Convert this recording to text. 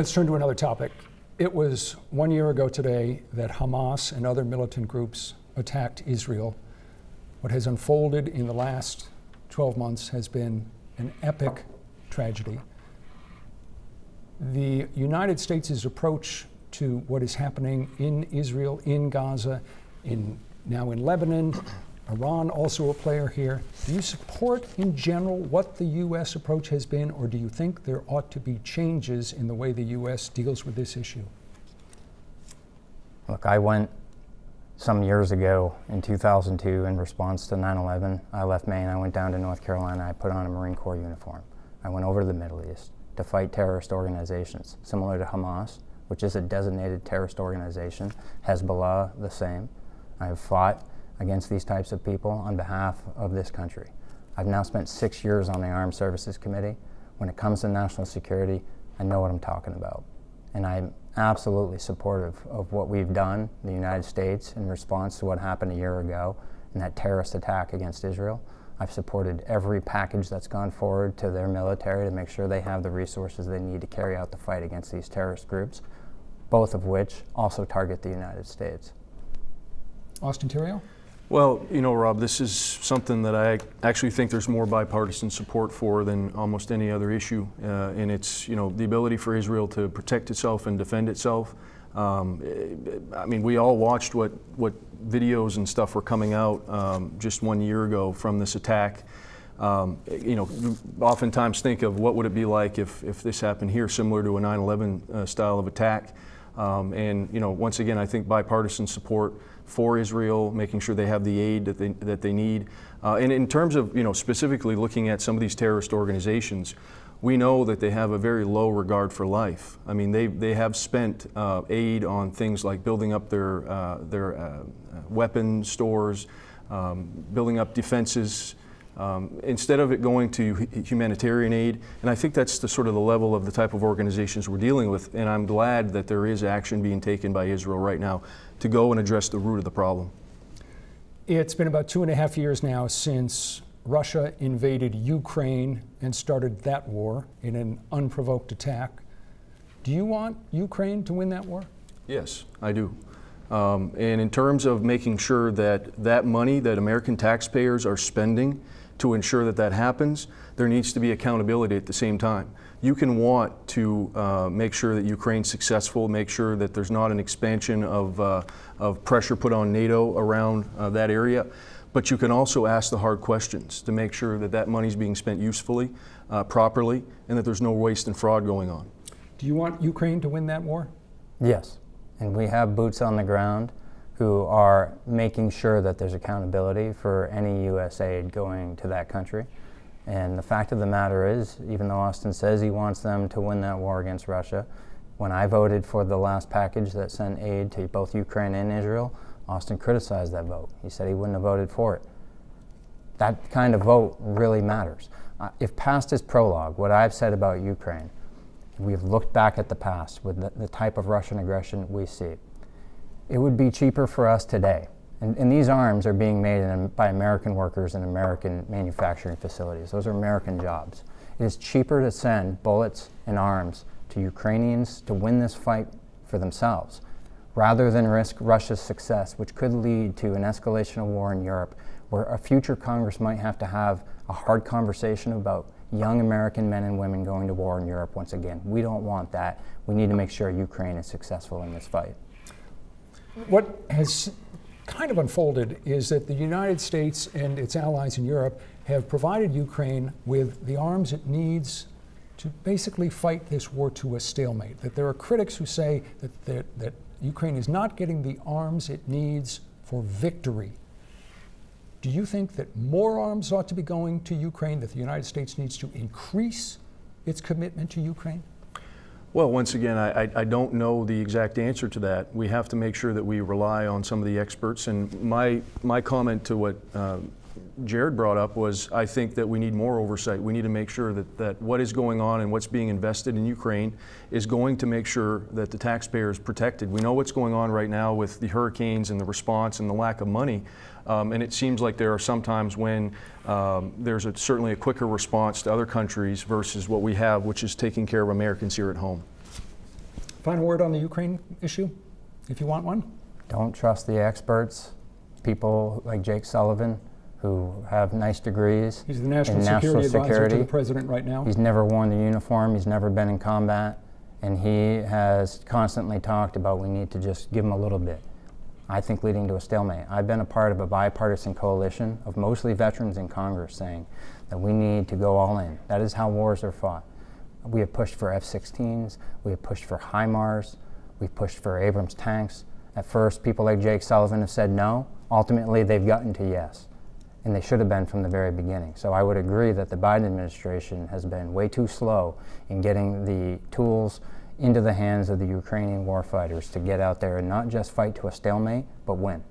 Let's turn to another topic. It was 1 year ago today that Hamas and other militant groups attacked Israel. What has unfolded in the last 12 months has been an epic tragedy. The United States' approach to what is happening in Israel, in Gaza, now in Lebanon, Iran also a player here. Do you support in general what the U.S. approach has been, or do you think there ought to be changes in the way the U.S. deals with this issue? Look, I went some years ago in 2002 in response to 9/11. I left Maine, I went down to North Carolina, I put on a Marine Corps uniform. I went over to the Middle East to fight terrorist organizations, similar to Hamas, which is a designated terrorist organization, Hezbollah, the same. I have fought against these types of people on behalf of this country. I've now spent 6 years on the Armed Services Committee. When it comes to national security, I know what I'm talking about. And I'm absolutely supportive of what we've done in the United States in response to what happened a year ago in that terrorist attack against Israel. I've supported every package that's gone forward to their military to make sure they have the resources they need to carry out the fight against these terrorist groups, both of which also target the United States. Austin Theriault? Well, you know, Rob, this is something that I actually think there's more bipartisan support for than almost any other issue, and it's, you know, the ability for Israel to protect itself and defend itself. I mean, we all watched what videos and stuff were coming out just 1 year ago from this attack. You know, oftentimes think of what would it be like if this happened here, similar to a 9/11 style of attack. And, you know, once again, I think bipartisan support for Israel, making sure they have the aid that they need. And in terms of, you know, specifically looking at some of these terrorist organizations, we know that they have a very low regard for life. I mean, they have spent aid on things like building up their weapon stores, building up defenses, instead of it going to humanitarian aid. And I think that's the sort of the level of the type of organizations we're dealing with. And I'm glad that there is action being taken by Israel right now to go and address the root of the problem. It's been about 2.5 years now since Russia invaded Ukraine and started that war in an unprovoked attack. Do you want Ukraine to win that war? Yes, I do. And in terms of making sure that that money that American taxpayers are spending to ensure that that happens, there needs to be accountability at the same time. You can want to make sure that Ukraine's successful, make sure that there's not an expansion of pressure put on NATO around that area, but you can also ask the hard questions to make sure that that money's being spent usefully, properly, and that there's no waste and fraud going on. Do you want Ukraine to win that war? Yes, and we have boots on the ground who are making sure that there's accountability for any U.S. aid going to that country. And the fact of the matter is, even though Austin says he wants them to win that war against Russia, when I voted for the last package that sent aid to both Ukraine and Israel, Austin criticized that vote. He said he wouldn't have voted for it. That kind of vote really matters. If past is prologue, what I've said about Ukraine, we've looked back at the past with the type of Russian aggression we see. It would be cheaper for us today. And these arms are being made by American workers in American manufacturing facilities. Those are American jobs. It is cheaper to send bullets and arms to Ukrainians to win this fight for themselves, rather than risk Russia's success, which could lead to an escalation of war in Europe, where a future Congress might have to have a hard conversation about young American men and women going to war in Europe once again. We don't want that. We need to make sure Ukraine is successful in this fight. What has kind of unfolded is that the United States and its allies in Europe have provided Ukraine with the arms it needs to basically fight this war to a stalemate. That there are critics who say that Ukraine is not getting the arms it needs for victory. Do you think that more arms ought to be going to Ukraine, that the United States needs to increase its commitment to Ukraine? Well, once again, I don't know the exact answer to that. We have to make sure that we rely on some of the experts. And my comment to what Jared brought up was, I think that we need more oversight. We need to make sure that what is going on and what's being invested in Ukraine is going to make sure that the taxpayer is protected. We know what's going on right now with the hurricanes and the response and the lack of money. And it seems like there are some times when there's certainly a quicker response to other countries versus what we have, which is taking care of Americans here at home. Final word on the Ukraine issue, if you want one? Don't trust the experts, people like Jake Sullivan, who have nice degrees. He's the national in security advisor to security. the president right now. He's never worn the uniform, he's never been in combat, and he has constantly talked about we need to just give him a little bit. I think leading to a stalemate. I've been a part of a bipartisan coalition of mostly veterans in Congress saying that we need to go all in. That is how wars are fought. We have pushed for F-16s, we have pushed for HIMARS, we've pushed for Abrams tanks. At first, people like Jake Sullivan have said no. Ultimately, they've gotten to yes. And they should have been from the very beginning. So I would agree that the Biden administration has been way too slow in getting the tools into the hands of the Ukrainian warfighters to get out there and not just fight to a stalemate, but win.